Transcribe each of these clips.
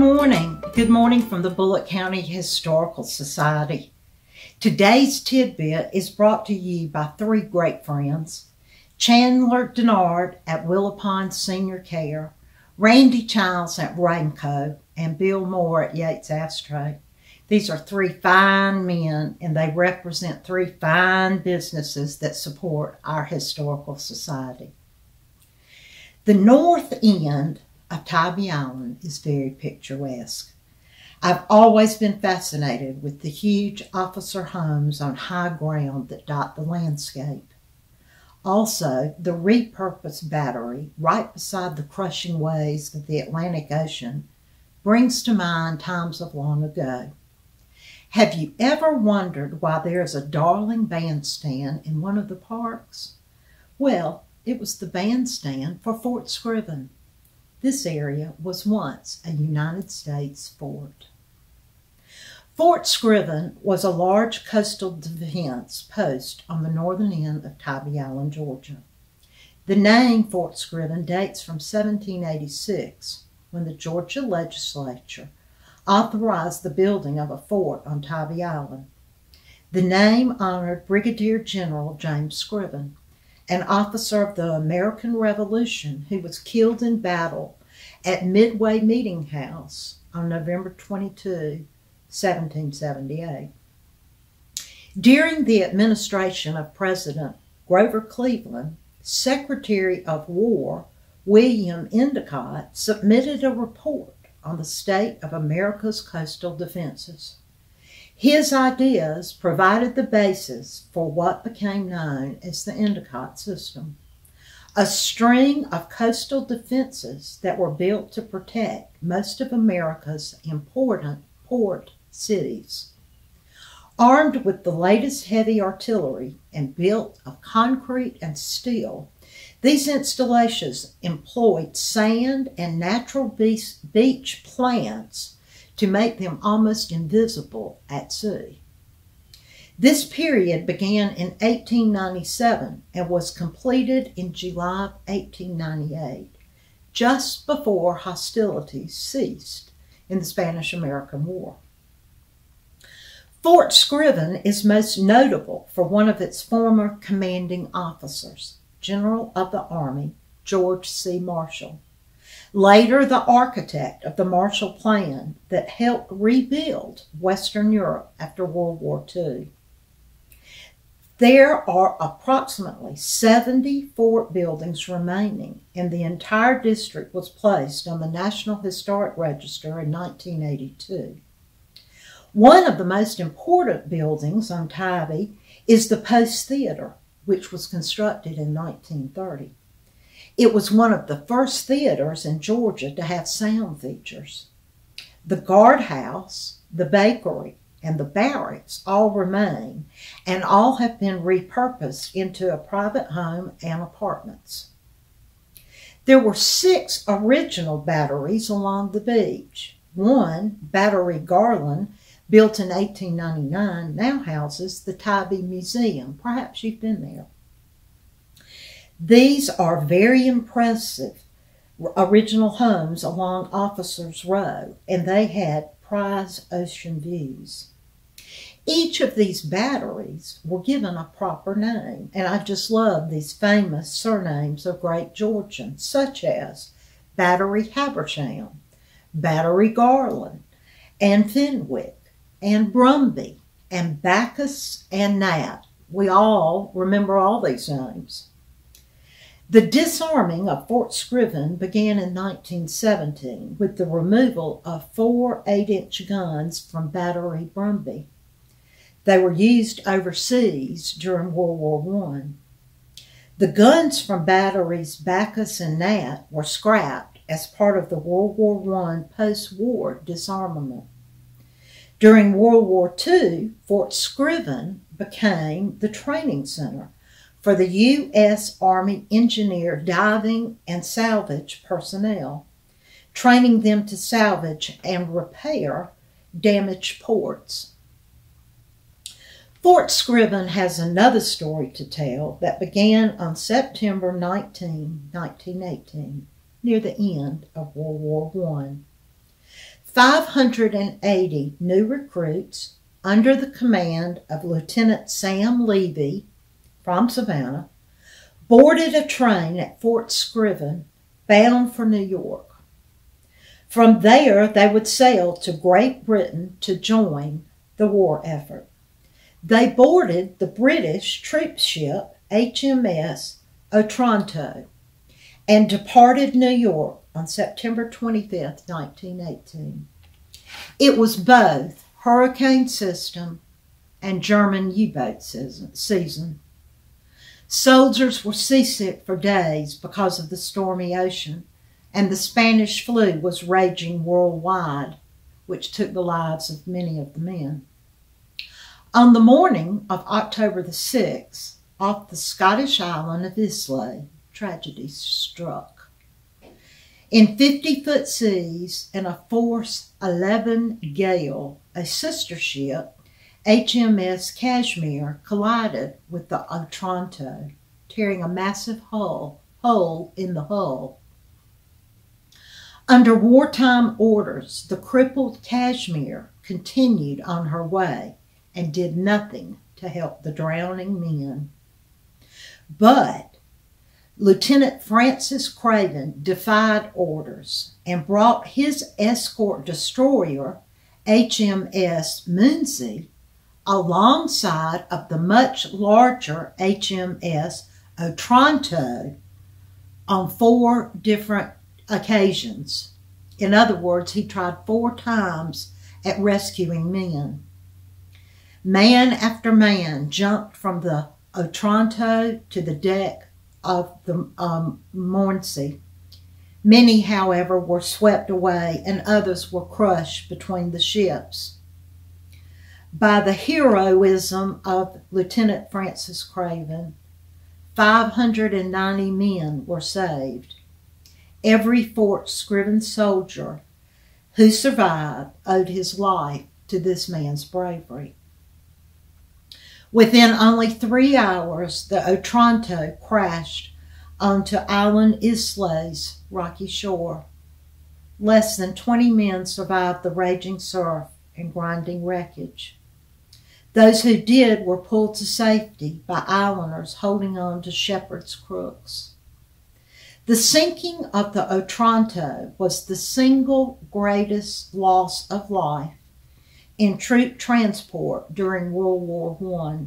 morning. Good morning from the Bulloch County Historical Society. Today's tidbit is brought to you by three great friends: Chandler Denard at Willow Pond Senior Care, Randy Childs at Rainco, and Bill Moore at Yates Ashtray. These are three fine men, and they represent three fine businesses that support our historical society. The north end of Tybee Island is very picturesque. I've always been fascinated with the huge officer homes on high ground that dot the landscape. Also, the repurposed battery right beside the crushing waves of the Atlantic Ocean brings to mind times of long ago. Have you ever wondered why there's a darling bandstand in one of the parks? Well, it was the bandstand for Fort Scriven. This area was once a United States fort. Fort Scriven was a large coastal defense post on the northern end of Tybee Island, Georgia. The name Fort Scriven dates from 1786, when the Georgia legislature authorized the building of a fort on Tybee Island. The name honored Brigadier General James Scriven, an officer of the American Revolution who was killed in battle at Midway Meeting House on November 22, 1778. During the administration of President Grover Cleveland, Secretary of War William Endicott submitted a report on the state of America's coastal defenses. His ideas provided the basis for what became known as the Endicott system, a string of coastal defenses that were built to protect most of America's important port cities. Armed with the latest heavy artillery and built of concrete and steel, these installations employed sand and natural beach plants to make them almost invisible at sea. This period began in 1897 and was completed in July 1898, just before hostilities ceased in the Spanish-American War. Fort Scriven is most notable for one of its former commanding officers, General of the Army George C. Marshall, later the architect of the Marshall Plan that helped rebuild Western Europe after World War II. There are approximately 70 fort buildings remaining, and the entire district was placed on the National Historic Register in 1982. One of the most important buildings on Tybee is the Post Theater, which was constructed in 1930. It was one of the first theaters in Georgia to have sound features. The guardhouse, the bakery, and the barracks all remain, and all have been repurposed into a private home and apartments. There were 6 original batteries along the beach. One, Battery Garland, built in 1899, now houses the Tybee Museum. Perhaps you've been there. These are very impressive original homes along Officers Row, and they had prize ocean views. Each of these batteries were given a proper name, and I just love these famous surnames of great Georgians, such as Battery Habersham, Battery Garland, and Fenwick, and Brumby, and Bacchus, and Nat. We all remember all these names. The disarming of Fort Scriven began in 1917 with the removal of 4 8-inch guns from Battery Brumby. They were used overseas during World War I. The guns from batteries Bacchus and Nat were scrapped as part of the World War I post-war disarmament. During World War II, Fort Scriven became the training center for the U.S. Army Engineer Diving and Salvage personnel, training them to salvage and repair damaged ports. Fort Scriven has another story to tell that began on September 19, 1918, near the end of World War I. 580 new recruits under the command of Lieutenant Sam Levy from Savannah boarded a train at Fort Scriven bound for New York. From there, they would sail to Great Britain to join the war effort. They boarded the British troop ship HMS Otranto and departed New York on September 25, 1918. It was both hurricane system and German U-boat season. Soldiers were seasick for days because of the stormy ocean, and the Spanish flu was raging worldwide, which took the lives of many of the men. On the morning of October the 6th, off the Scottish island of Islay, tragedy struck. In 50-foot seas and a force 11 gale, a sister ship, HMS Kashmir, collided with the Otranto, tearing a massive hole in the hull. Under wartime orders, the crippled Kashmir continued on her way and did nothing to help the drowning men. But Lieutenant Francis Screven defied orders and brought his escort destroyer, HMS Moonsea, alongside of the much larger HMS Otranto on 4 different occasions. In other words, he tried 4 times at rescuing men. Man after man jumped from the Otranto to the deck of the Moonsea. Many, however, were swept away and others were crushed between the ships. By the heroism of Lieutenant Francis Screven, 590 men were saved. Every Fort Scriven soldier who survived owed his life to this man's bravery. Within only 3 hours, the Otranto crashed onto Island Islay's rocky shore. Less than 20 men survived the raging surf and grinding wreckage. Those who did were pulled to safety by islanders holding on to shepherd's crooks. The sinking of the Otranto was the single greatest loss of life in troop transport during World War I.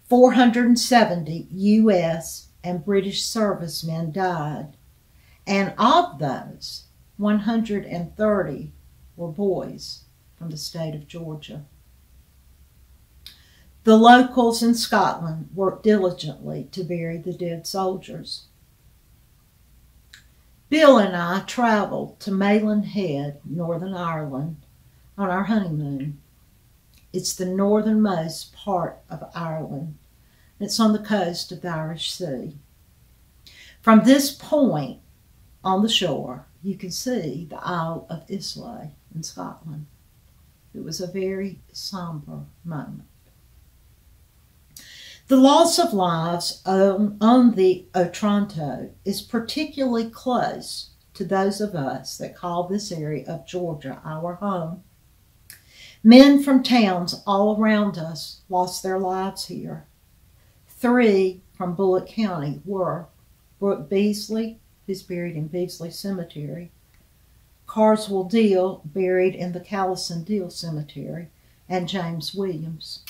470 U.S. and British servicemen died, and of those, 130 were boys from the state of Georgia. The locals in Scotland worked diligently to bury the dead soldiers. Bill and I traveled to Mayland Head, Northern Ireland, on our honeymoon. It's the northernmost part of Ireland. It's on the coast of the Irish Sea. From this point on the shore, you can see the Isle of Islay in Scotland. It was a very somber moment. The loss of lives on the Otranto is particularly close to those of us that call this area of Georgia our home. Men from towns all around us lost their lives here. 3 from Bulloch County were Brooke Beasley, who's buried in Beasley Cemetery, Carswell Deal, buried in the Callison Deal Cemetery, and James Williams.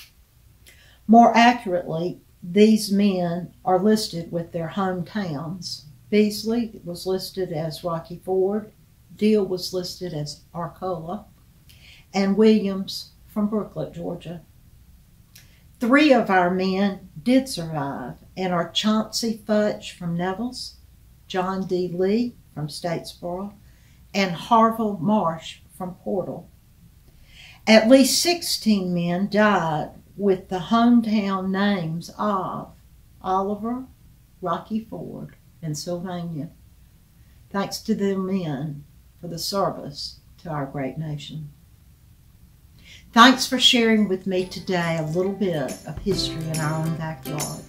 More accurately, these men are listed with their hometowns. Beasley was listed as Rocky Ford, Deal was listed as Arcola, and Williams from Brooklet, Georgia. 3 of our men did survive and are Chauncey Futch from Nevels, John D. Lee from Statesboro, and Harville Marsh from Portal. At least 16 men died with the hometown names of Oliver, Rocky Ford, and Sylvania. Thanks to them men for the service to our great nation. Thanks for sharing with me today a little bit of history in our own backyard.